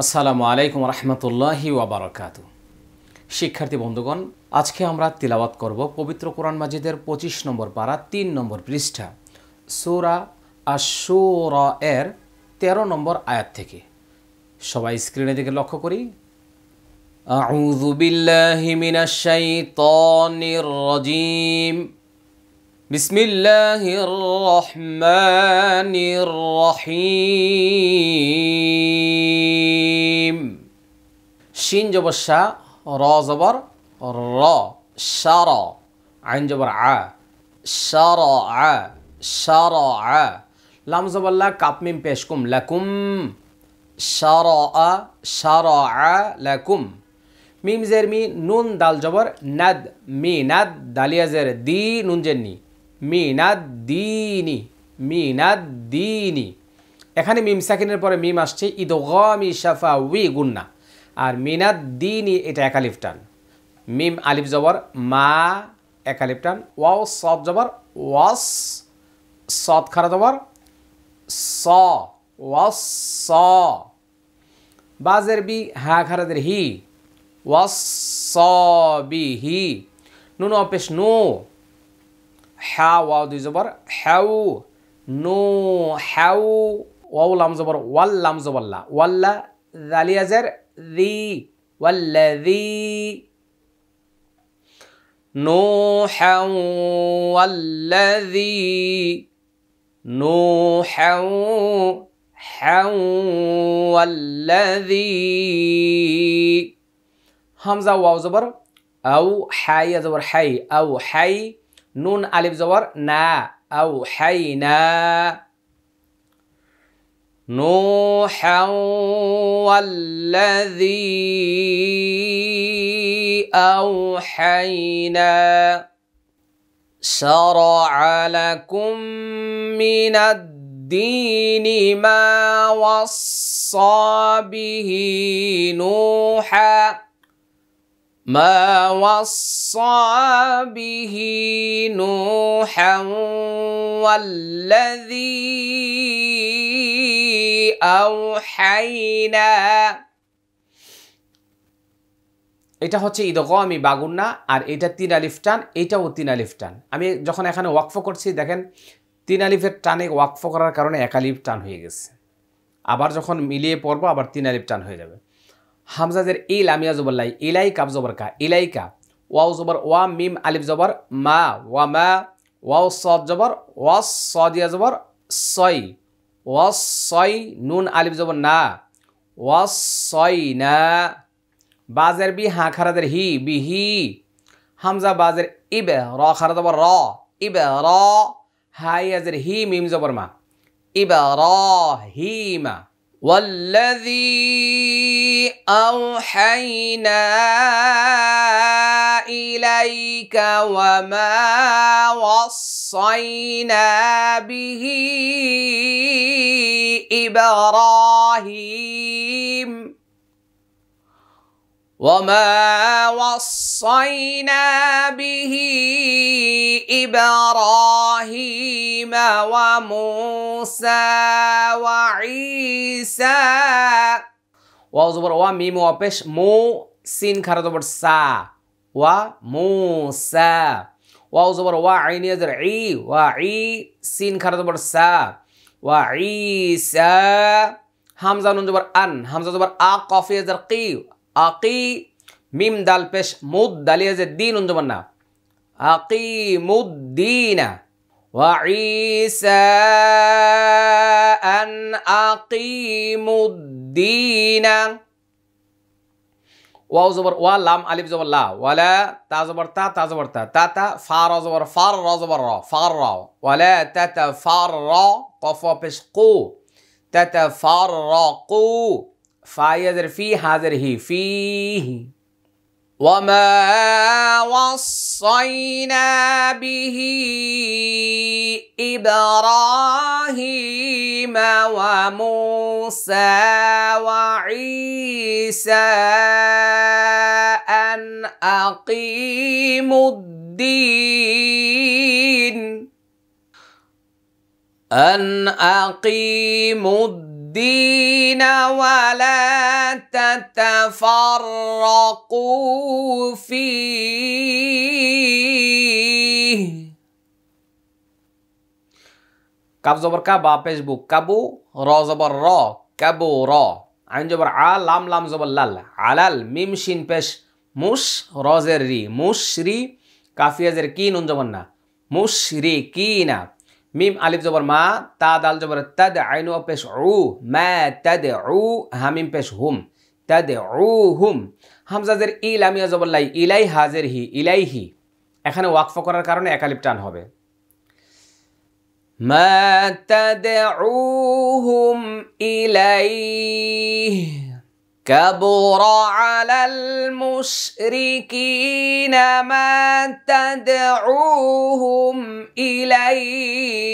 আসসালামু আলাইকুম রহমতুল্লাহি ওয়া বারাকাতু। শিক্ষার্থী বন্ধুগণ, আজকে আমরা তিলাওয়াত করব পবিত্র কোরআন মাজিদের 25 নম্বর পারা 3 নম্বর পৃষ্ঠা সূরা আশ-শুরা এর 13 নম্বর আয়াত থেকে। সবাই স্ক্রিনের দিকে লক্ষ্য করি। আউযু বিল্লাহি মিনাশ শাইতানির রাজিম। বিসমিল্লাহির রহমানির রহিম। শিন জবর শা, র জবর র, শার, আইন জবর আ, শার আ, শার আ, লাম জবর লা, কাপ মিম পেশ কুম, লাকুম, শার আ, শার আ লাকুম। মিম জের মি, নুন দাল জবর নাদ, মি নাদ, দালিয়া জের দি, নুন জের নি, মিনাদ দিনি, মিনাদ দিনি। এখানে মিম সাকিনের পরে মিম আসছে ইদগামি শাফাউই গুন্না, আর মিনাদ দিনি এটা একালিফ টান। মিম আলিফ জবর মা, একালিফ টান। ওয়াও সদ জবর ওয়াস, সদ খারা জবর স, ওয়াস স। বাজের বি, হা খারাদের হি, ওয়াস স বি হি। নুন অপেশ নো, হা ওয়াও দুই জবর হ্যাউ, নো হ্যাউ। ওয়াও লাম জবর ওয়াল, লাম জবর লা, ওয়াল্লা, দালিয়া জের দি, ওয়াল্লাযী। নূহাউ ওয়াল্লাযী, নূহাউ, হাউ ওয়াল্লাযী। হামজা ওয়াও জবর আউ, হাই জবর হাই, আউ হাই। নুন আলিফ জবর না, আউ হাই না। নূহাউ ওয়াল্লাযী আওহাইনা শারআ লাকুম মিনাদ-দীনি মা ওয়াস্সা বিহি নূহা, ما وصى به نوحا والذي أوحينا। এটা হচ্ছে ইদগামি বাগুন্না, আর এটা 3 আলিফ টান, এটাও 3 আলিফ টান। আমি যখন এখানে ওয়াকফ করছি দেখেন 3 আলিফের টানে ওয়াকফ করার কারণে 1 আলিফ টান হয়ে গেছে। আবার যখন মিলিয়ে পড়বো আবার 3 আলিফ টান হয়ে যাবে। হামজাদের ই, লামিয়া জবর লাই, ইলাই কাব জবর কা, ইলাইকা। ওয়াও জবর ওয়া, মিম আলিফ জবর মা, ওয়া মা। ওয়াও সদ জবর ওয়াস, সদিয়া জবর সই, ওয়াস সই। নুন আলিফ জবর না, ওয়াস সই না। বাজের বি, হা খারাদের হি, বিহি। হামজা বাজের ইবে, র খারা জবর র, ইবে র। হাই আজের হি, মিম জবর মা, ইবে র হিমা। والذي أوحينا إليك وما وصينا به إبراهيم، وما وصينا به إبراهيم وموسى وعيسى। ওয়াও জবর ওয়া, মিম ওয়া পেশ মু, সিন খারা জবর সা, ওয়া মুসা। ওয়াও জবর ওয়া, আইন ইয়াজের ই, ওয়া ই, সিন খারা জবর সা, ওয়া ঈসা। হামজা নুন জবর আন, হামজা জবর আ, কফ ইয়াজের কি, আকি। মিম দাল পেশ মুদ, দালিয়া যে দিন নুন জবর না, আকিমুদ্দিনা। ওয়া ঈসা আন আকিমুদ্দিনা। ওয়াও জবর ওয়া, লাম আলিফ জবর লা, ওয়ালা, তা জবর তা, তা জবর তা, তা তা। ফা র জবর ফার, র জবর র, ফার র। ওয়ালা তাতা ফার র, কফ পেশ কু, তাতা ফার র কু। ফা ইয়াজের ফি, হাজের হি, ফিহি। وما وصينا به إبراهيم وموسى وعيسى أن أقيموا الدين، أن أقيموا الدين ولا تتفرقوا فيه কাব জবর কা বা পেশ বু কাবু র জবর র কাবু র আইন জবর আ লাম লাম জবর লাল আলাল মিম শিন পেশ মুশ রজের রি মুশরি কাফিয়াজের কি নুন জবর না মুশরিকিনা মিম আলিফ জবর মা তা দাল জবর তাদ আইনু পেশ উ মা তাদ উ হামিম পেশ হুম তাদ উ হুম হামজাজের ই লামিয়া জবর লাই ইলাই হাজের হি ইলাইহি এখানে ওয়াকফ করার কারণে এক আলিফ টান হবে মা তাদউহুম ইলাইহি كبر على المشركين ما تدعوهم إليه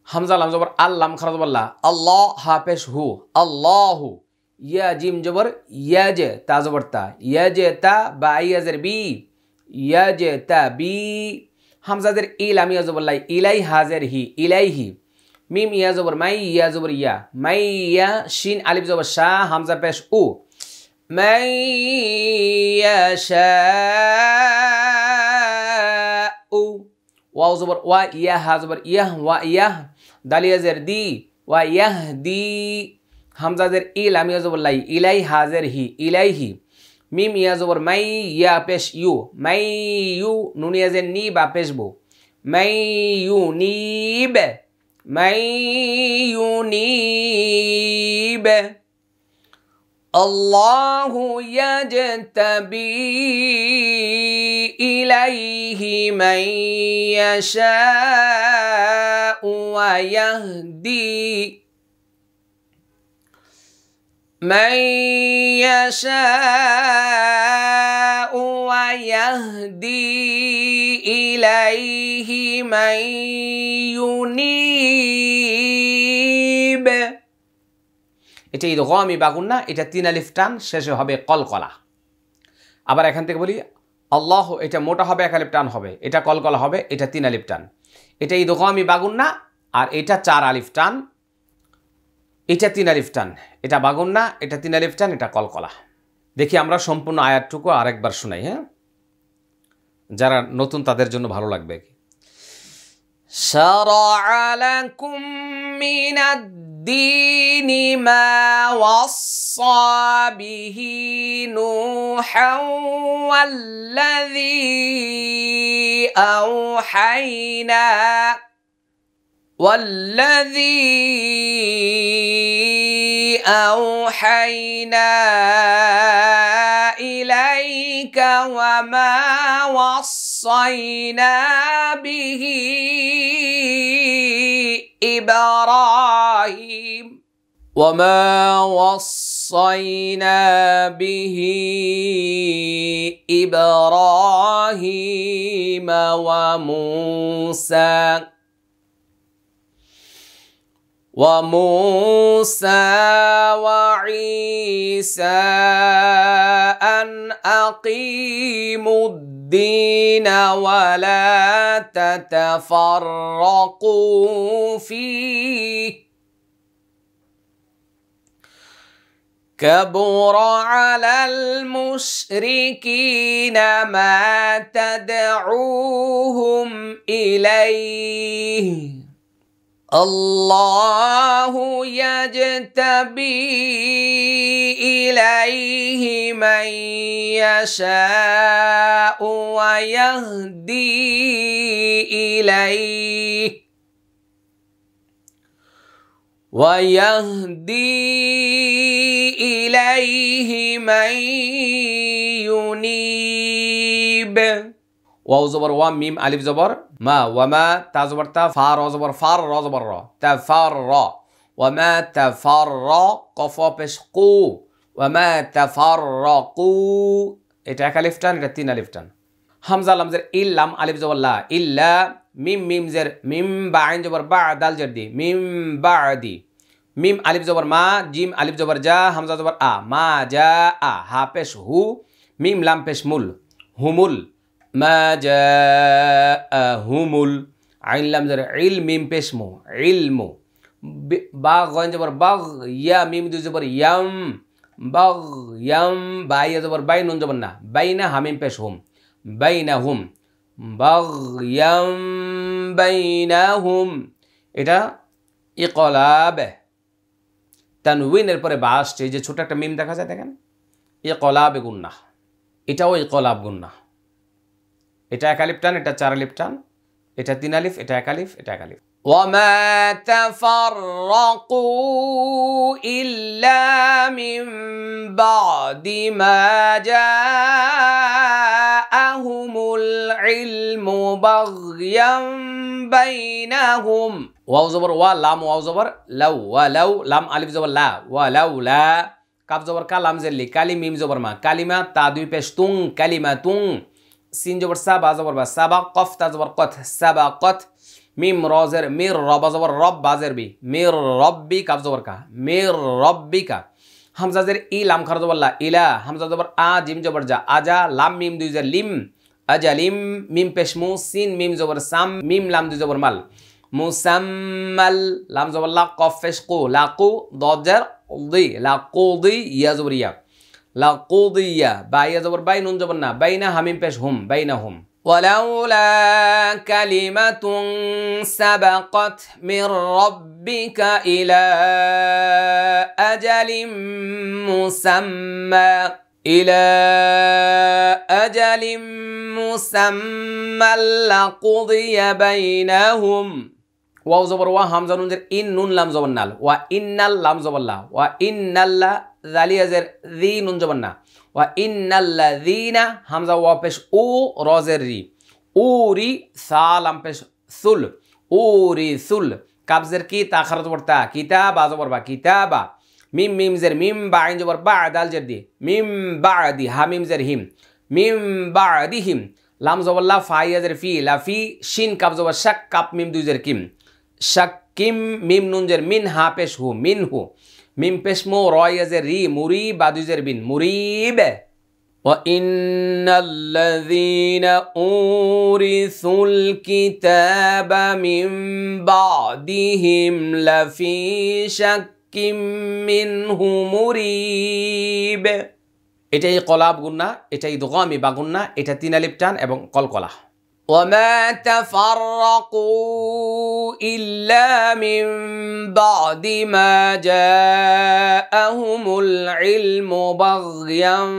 হামজা লাম জবর আল্লাম খারা জবর লা আল্লাহ হা পেশ হু আল্লাহু ইয়া জিম জবর ইয়াজ তা জবর তা ইয়াজ তা বা ইয়াজের বি ইয়াজ তা বি হামজাদের ই লাম ইয়া জবর লাই ইলাই হাজের হি ইলাইহি মিম ইয়া জবর মাই ইয়া জবর ইয়া মাই ইয়া শিন আলিফ জবর শা হামজা পেশ উ মাই ইয়াশাউ ওয়াও জবর ওয়া ইয়া হা জবর ইয়া ওয়া ইয়া দালিয়াজের দি ওয়া ইয়াহদি হামজাদের ই লাম ইয়া জবর লাই ইলাই হাজের হি ইলাইহি মিম ইয়া জবর মাই ইয়া পেশ ইউ মাই ইউ নুনিয়াজের নি বা পেশ বু মাই ইউ নিব من ينيب الله يجتبي إليه من يشاء ويهدي من يشاء ويهدي إليه من ينيب এটা ইদগামি বাগুন্না এটা তিন আলিফ টান শেষে হবে কলকলা আবার এখান থেকে বলি আল্লাহ এটা মোটা হবে এক আলিফ টান হবে এটা কলকলা হবে এটা তিন আলিফ টান এটা ইদগামি বাগুন্না আর এটা চার আলিফ টান এটা তিন আলিফ টান এটা বাগুন্না এটা তিন আলিফ টান এটা কলকলা দেখি আমরা সম্পূর্ণ আয়াতটুকু আরেকবার শোনাই হ্যাঁ যারা নতুন তাদের জন্য ভালো লাগবে শারা'a লাকুম মিনাদ-দীনি মা ওয়াসসা বিহি নূহান ওয়াল্লাযী আওহাইনা إليك وما وصينا به إبراهيم وموسى وعيسى أن أقيموا الدين ولا تتفرقوا فيه كبر على المشركين ما تدعوهم إليه الله يجتبي إليه من يشاء ويهدي إليه من ينيب ওয়াও জবর ওয়া মিম আলিফ জবর মা ওয়ামা তা জবর তা ফা র জবর ফার র জবর র তাফার র ওয়ামা তাফার র কফ পেশ কু ওয়ামা তাফার র কু এটা এক আলিফ টান এটা তিন আলিফ টান হামজা লামজের ইল্লাম আলিফ জবর লা ইল্লা মিম মিম জের মিম বা আইন জবর বা দাল জের দি মিম বাদি মিম আলিফ জবর মা জিম আলিফ জবর জা হামজা জবর আ মা জা আ হা পেশ হু মিম লাম পেশ মুল হুমুল ما جاءهم عين لام زر علم بسمو علم বা গয়েন জবর বাগ, ইয়া মিম দুই জবর ইয়াম, বাগ ইয়াম, বা ইয়া জবর বাই, নুন জবর না, বাইনা হামিম পেশ হুম, বাইনা হুম, বাগ ইয়াম বাইনা হুম। এটা ইকলাব। তানউইনের পরে বা আসছে, এই যে ছোট একটা মিম দেখা যায় দেখেন, ইকলাব গুন্না, এটাও ইকলাব গুন্না। এটা এক আলিফ টান, এটা চার আলিফ টান, এটা তিন আলিফ, এটা এক আলিফ, এটা এক আলিফ। ওয়ামা তাফাররাকু ইল্লা মিন বাদি মা জাআহুমুল ইলমু বাগয়াম বাইনাহুম। ওয়াও জবর ওয়া, লাম ওয়াও জবর লাউ, ওয়া লাউ, লাম আলিফ জবর লা, ওয়া লাউ লা, কাফ জবর কা, লাম জের লি, কালি মিম জবর মা, কালিমা, তা দুই পেশ তুং, কালিমা তুং, সিন জবর সা, বা জবর বা, সাবা, কফ তা জবর কত, সাবা কত, মিম রজের মির, রবা জবর রব, বাজের বি, মির রব্বি, কাফ জবর কা, মির রব্বিকা, হামজা জের ই, লাম খার জবর লা, ইলা, হামজা জবর আ, জিম জবর যা, আজা, লাম মিম দুই জের লিম, আজালিম, মিম পেশ মু, সিন মিম জবর সাম, মিম লাম দুই জবর মাল, মুসাম্মাল, লাম জবর লা, কফ পেশ কু, লাকু, দজের দি, লাকুদি, ইয়া জবর ইয়া, লাকুদিয়া, বা ইয়া জবর বাই, নুন জবর না, বাইনা হামিম পেশ হুম, বাইনা হুম। ওয়ালাউলা কালিমাতুন সাবাকাত মির রাব্বিকা ইলা আজালিম মুসাম্মা, ইলা আজালিম মুসাম্মা লাকুদিয়া বাইনাহুম। ওয়াও জবর ওয়া, হামজা নুন জের ইন, নুন লাম জবর নাল, ওয়া ইন্নাল, লাম জবর লা, ওয়া ইন্নাল্লা, জালিয়া জের জি, নুন জবর না, ওয়া ইন্নাল্লাযীনা, হামজা ওয়া পেশ উ, রজের রি, উরি, সা লাম পেশ সুল, উরি সুল, কাবজের কি, তা খারা জবর তা, কিতাবা জবর বা, কিতাবা, মিম মিম জের মিম, বা আইন জবর বা, দাল জের দি, মিম বাদি, হা মিম জের হিম, মিম বাদিহিম, লাম জবর লা, ফা ইয়া জের ফি, লাফি, শিন কাব জবর শাক, কাপ মিম দুই জের কিম, শাকিম, মিম নুন জের মিন, হা পেশ হু, মিন হু, মিম পেশ মো, রয় জের রি, মুরি, বা দুই জের বিন, মুরিব। ওয়া ইন্নাল্লাযীনা উরিসুল কিতাবা মিন বাদিহিম লাফি শাক্কিম মিনহু মুরিব। এটাই কলাব গুন্না, এটাই দোগামি বা গুন্না, এটা তিন আলিফ টান এবং কলকলা। ওয়ামা তাফাররাকু ইল্লা মিন বাদি মা জাআহুমুল ইলমু বাগয়াম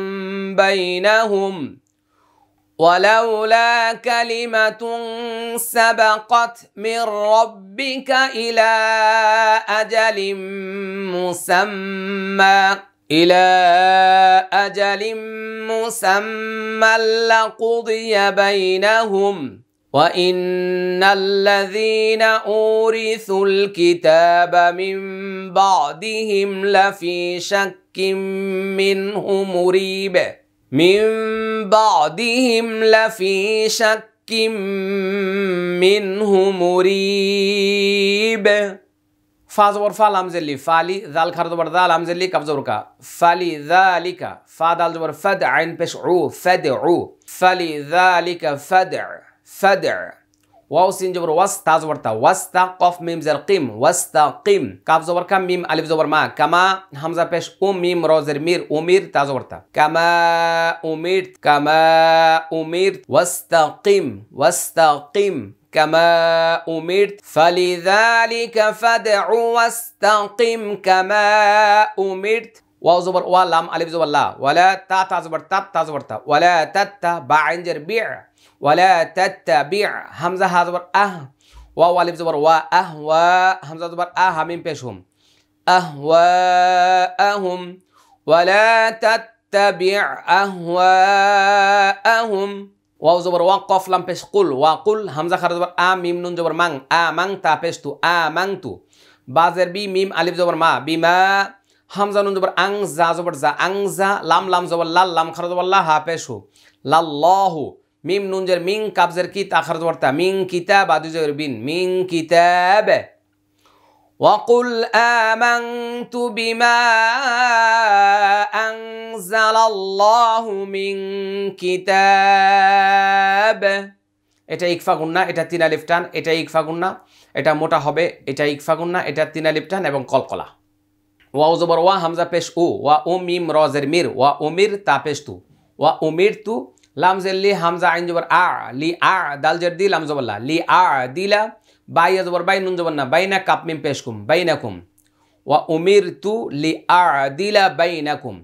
বাইনাহুম ওয়ালাউলা কালিমাতুন সাবাকাত মির রাব্বিকা ইলা আজালিম মুসাম্মা, إلى أجل مسمى لقضي بينهم وإن الذين أورثوا الكتاب من بعدهم لفي شك منه مريب من بعدهم لفي شك منه مريب। ফা জবর ফা, লাম জের লি, ফালি, জাল খার জবর দা, লাম জের লি, কাফ জবর কা, ফালি যালিকা, ফা দাল জবর ফাদ, আইন পেশ উ, ফাদউ, ফালি যালিকা ফাদউ, ফাদউ। ওয়াও সিন জবর ওয়াস, তা জবর তা, ওয়াস্তা, কফ মিম জের কিম, ওয়াস্তাকিম, কাফ জবর কাম, মিম আলিফ জবর মা, কামা, হামজা পেশ উ, মিম র জের মির, উমির, তা জবর তা, কামা উমির, কামা উমির, ওয়াস্তাকিম, ওয়াস্তাকিম كما أمرت فلذلك فادع واستقم كما أمرت। واو زبر وا، لام ألف زبر لا، ولا تا تا زبر تاب، تا زبر تا، ولا تتا، با عين جر بيع، ولا تتبع، همزة ها زبر واو ألف زبر وا، وا همزة زبر همين بيشهم، أهواءهم ولا تتبع أهواءهم। ওয়াও জবর ওয়া, কফ লাম পেশ কুল, ওয়া কুল, হামজা খারা জবর মিম নুন জবর মাং, মাং তা পেশ তু, মাং তু, বাজের বি, মিম আলিফ জবর মা, বিমা, হামজা নুন জবর আং, জা জবর জা, আং জা, লাম লাম জবর লাল, লাম খারা জবর লা, হা পেশ হু, লাল্লাহু, মিম নুন জের মিং, কাবজের কি, তা খারা জবর তা, মিং কিতাব, আদু জবর বিন, মিং কিতাব। وقل آمنت بما أنزل الله من كتاب এটা ইকফা গুন্না, এটা 3 আলিফ টান, এটা ইকফা গুন্না, এটা মোটা হবে, এটা ইকফা গুন্না, এটা 3 আলিফ টান এবং কলকলা। ওয়াও জবর ওয়া, হামজা পেশ উ, ওয়া উ মিম র জের মির, ওয়া উমির তা পেশ তু, ওয়া উমির তু, লাম জের লি, হামজা আইন জবর আ, লি আ, দাল জের দি, লাম জবর লা, লি আ দিলা, বাই জবর বাই, নুন জবর না, বাইনা কাপ মিম পেশ কুম, বাইনাকুম, ওয়া উমির তু লি আ দিলা বাইনাকুম,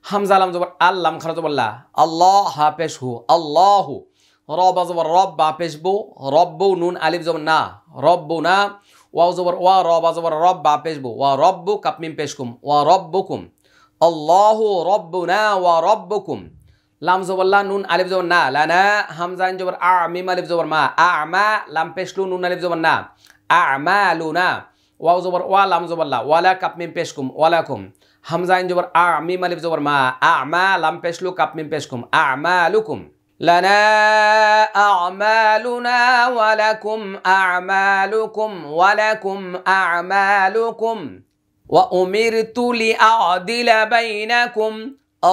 হামজা লাম জবর আল, লাম খারা জবর লা, আল্লাহ হা পেশ হু, আল্লাহু, রব জবর রব, বা পেশ বু, রব্বু, নুন আলিফ জবর না, রব্বু না, ওয়াও জবর ওয়া, রব জবর রব, বা পেশ বু, ওয়া রব্বু কাপ মিম পেশ কুম, ওয়া রব্বুকুম, আল্লাহু রব্বুনা ওয়া রব্বুকুম, লাম জবর লা, নুন আলিফ জবর না, লানা, হামজা আইন জবর আ, মিম আলিফ জবর মা, আ মা, লাম পেশ লু, নুন আলিফ জবর না, আ মা লুনা, ওয়াও জবর ওয়া, লাম জবর লা, ওয়ালা কাপ মিম পেশ কুম, ওয়ালাকুম, হামজা আইন জবর আ, মিম আলিফ জবর মা, আ মা, লাম পেশ লু, কাপ মিম পেশ কুম, আ মালুকুম, লানা আমালুনা ওয়ালাকুম আমালুকুম, ওয়ালাকুম আমালুকুম, ওয়া উমিরতু লিআদিলা বাইনাকুম,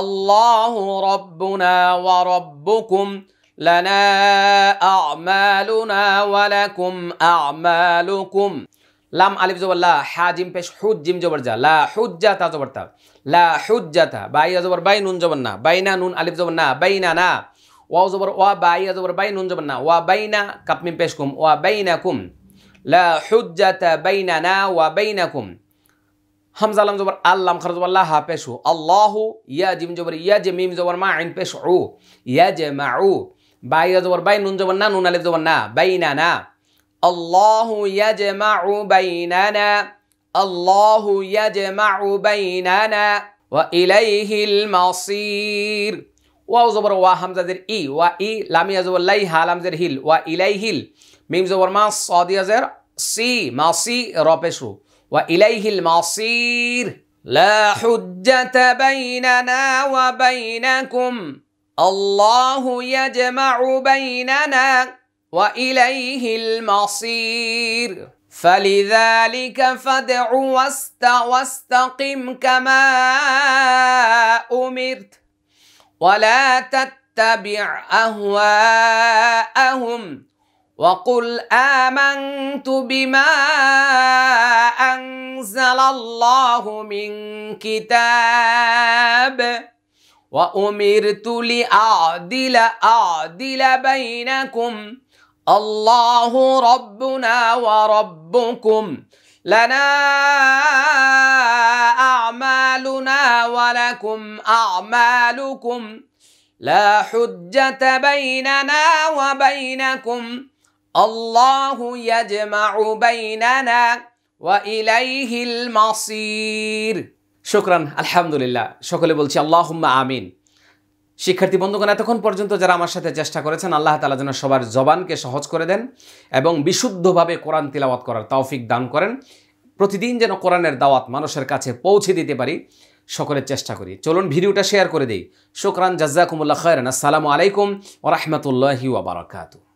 আল্লাহু রাব্বুনা ওয়া রাব্বুকুম, লানা আমালুনা ওয়ালাকুম আমালুকুম, লাম আলিফ জবর লা, হা জিম পেশ হুজ, জিম জবর যা, লা হুজ্জাতা জবর তা, লা হুজ্জাতা, বাই জবর বাই, নুন জবর না, বাইনা, নুন আলিফ জবর না, বাইনা না, ওয়াও জবর ওয়া, বাই জবর বাই, নুন জবর না, ওয়া বাইনা কাপ মিম পেশ কুম, ওয়া বাইনাকুম, লা হুজ্জাতা বাইনানা ওয়া বাইনাকুম, হামজা লাম জবর আল, লাম খারা জবর লা, হা পেশ হু, আল্লাহু, ইয়া জিম জবর ইয়া, জে মিম জবর মা, আইন পেশ উ, ইয়া জে মা উ, বাই জবর বাই, নুন জবর না, নুন আলিফ জবর না, বাইনানা, আল্লাহু ইয়াজমাউ বাইনানা, আল্লাহু ইয়াজমাউ বাইনানা, ওয়া ইলাইহিল মাসির, ওয়াও জবর ওয়া, হামজা জের ই, ওয়া ই, লাম ইয়া জবর লাই, হা লাম জের হিল, ওয়া ইলাইহিল, মিম জবর মা, সাদ ইয়া জের সি, মাসি র পেশ রু, ওয়া ইলাইহিল মাসির, লা হুজ্জাতা বাইনানা ওয়া বাইনাকুম, আল্লাহু ইয়াজমাউ বাইনানা ওয়া ইলাইহিল মাসির, فلذلك فادع واستقم كما أمرت ولا تتبع أهواءهم وقل آمنت بما أنزل الله من كتاب وأمرت لأعدل بينكم الله ربنا وربكم لنا أعمالنا ولكم أعمالكم لا حجة بيننا وبينكم الله يجمع بيننا وإليه المصير شكرا الحمد لله সকলে বলছি আল্লাহুম্মা আমিন। শিক্ষার্থী বন্ধুগণ, এতক্ষণ পর্যন্ত যারা আমার সাথে চেষ্টা করেছেন, আল্লাহ তাআলা যেন সবার জবানকে সহজ করে দেন এবং বিশুদ্ধভাবে কোরআন তিলাওয়াত করার তৌফিক দান করেন। প্রতিদিন যেন কোরআনের দাওয়াত মানুষের কাছে পৌঁছে দিতে পারি, সকলের চেষ্টা করি। চলুন ভিডিওটা শেয়ার করে দেই। শুকরান, জাযাকুমুল্লাহ খায়রান। আসসালামু আলাইকুম ওয়া রাহমাতুল্লাহি ওয়া বারাকাতুহু।